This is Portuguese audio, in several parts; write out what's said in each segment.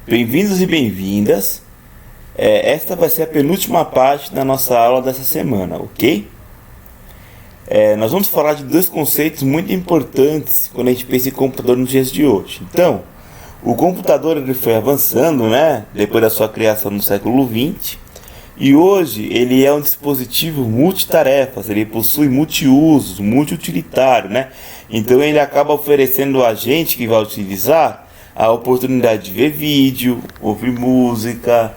Bem-vindos e bem-vindas. Esta vai ser a penúltima parte da nossa aula dessa semana, ok? Nós vamos falar de dois conceitos muito importantes quando a gente pensa em computador nos dias de hoje. Então, o computador ele foi avançando, né, depois da sua criação no século XX, e hoje ele é um dispositivo multitarefas, ele possui multiusos, multiutilitário, né? Então ele acaba oferecendo a gente que vai utilizar a oportunidade de ver vídeo, ouvir música,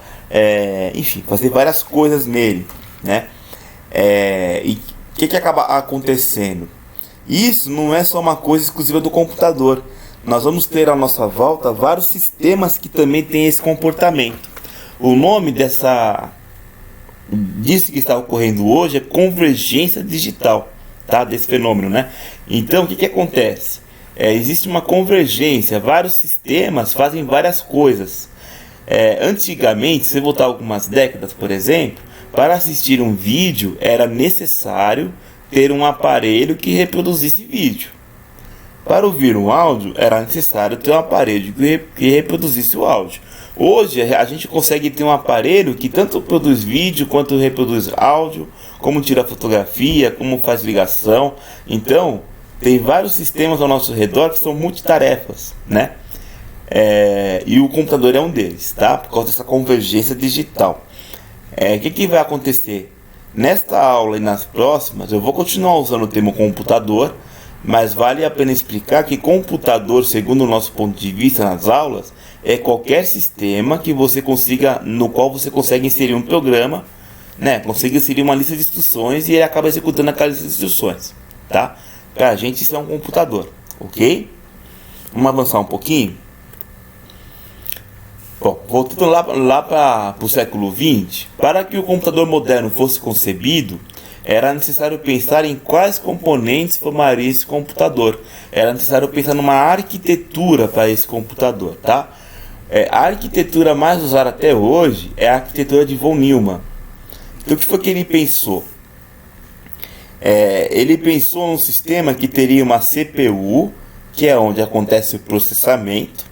enfim, fazer várias coisas nele, né? E o que acaba acontecendo? Isso não é só uma coisa exclusiva do computador. Nós vamos ter à nossa volta vários sistemas que também têm esse comportamento. O nome disso que está ocorrendo hoje é convergência digital, tá? Desse fenômeno, né? Então o que acontece? Existe uma convergência, vários sistemas fazem várias coisas. Antigamente, se voltar algumas décadas, por exemplo, para assistir um vídeo era necessário ter um aparelho que reproduzisse vídeo. Para ouvir um áudio era necessário ter um aparelho que reproduzisse o áudio. Hoje a gente consegue ter um aparelho que tanto produz vídeo quanto reproduz áudio, como tira fotografia, como faz ligação. Então tem vários sistemas ao nosso redor que são multitarefas, né? E o computador é um deles, tá? Por causa dessa convergência digital. O que vai acontecer? Nesta aula e nas próximas, eu vou continuar usando o termo computador, mas vale a pena explicar que computador, segundo o nosso ponto de vista nas aulas, é qualquer sistema que você consiga, no qual você consegue inserir um programa, né? Consegue inserir uma lista de instruções e ele acaba executando aquela lista de instruções, tá? Pra gente isso é um computador, ok? Vamos avançar um pouquinho? Bom, voltando lá para o século XX, para que o computador moderno fosse concebido, era necessário pensar em quais componentes formaria esse computador. Era necessário pensar numa arquitetura para esse computador, tá? A arquitetura mais usada até hoje é a arquitetura de von Neumann. Então o que foi que ele pensou? Ele pensou num sistema que teria uma CPU, que é onde acontece o processamento.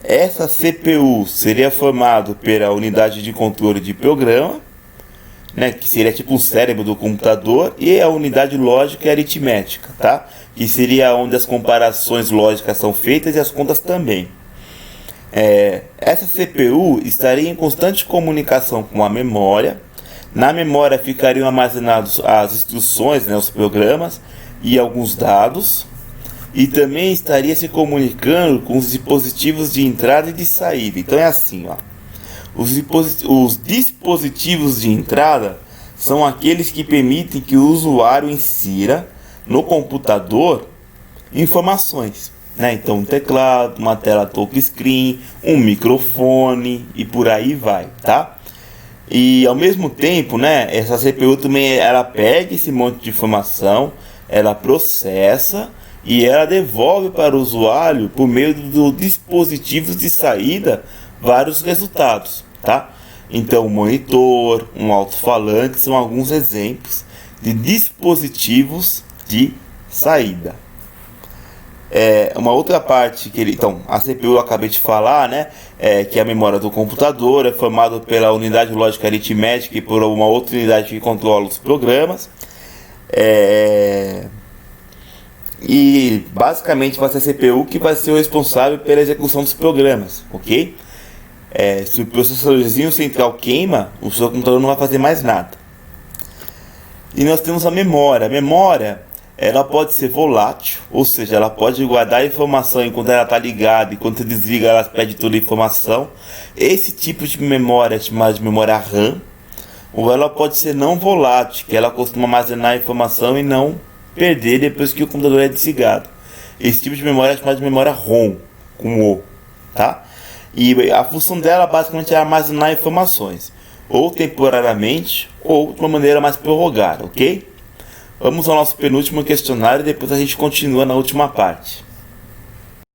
Essa CPU seria formada pela unidade de controle de programa, né, que seria tipo um cérebro do computador, e a unidade lógica e aritmética, tá? Que seria onde as comparações lógicas são feitas e as contas também. Essa CPU estaria em constante comunicação com a memória. Na memória ficariam armazenados as instruções, né, os programas e alguns dados, e também estaria se comunicando com os dispositivos de entrada e de saída. Então é assim, ó. Os dispositivos de entrada são aqueles que permitem que o usuário insira no computador informações, né? Então um teclado, uma tela touchscreen, um microfone e por aí vai, tá? E ao mesmo tempo, né, essa CPU também ela pega esse monte de informação, ela processa e ela devolve para o usuário por meio dos dispositivos de saída vários resultados, tá? Então, um monitor, um alto-falante são alguns exemplos de dispositivos de saída. Uma outra parte então, a CPU eu acabei de falar, né? Que a memória do computador é formada pela unidade lógica aritmética e por uma outra unidade que controla os programas. E basicamente vai ser a CPU que vai ser o responsável pela execução dos programas, ok? Se o processorzinho central queima, o seu computador não vai fazer mais nada. E nós temos a memória. A memória ela pode ser volátil, ou seja, ela pode guardar a informação enquanto ela está ligada, enquanto você desliga ela perde toda a informação. Esse tipo de memória é chamada de memória RAM. Ou ela pode ser não volátil, que ela costuma armazenar a informação e não perder depois que o computador é desligado. Esse tipo de memória é chamada de memória ROM, com O, tá? E a função dela basicamente é armazenar informações, ou temporariamente, ou de uma maneira mais prorrogada, ok? Vamos ao nosso penúltimo questionário e depois a gente continua na última parte.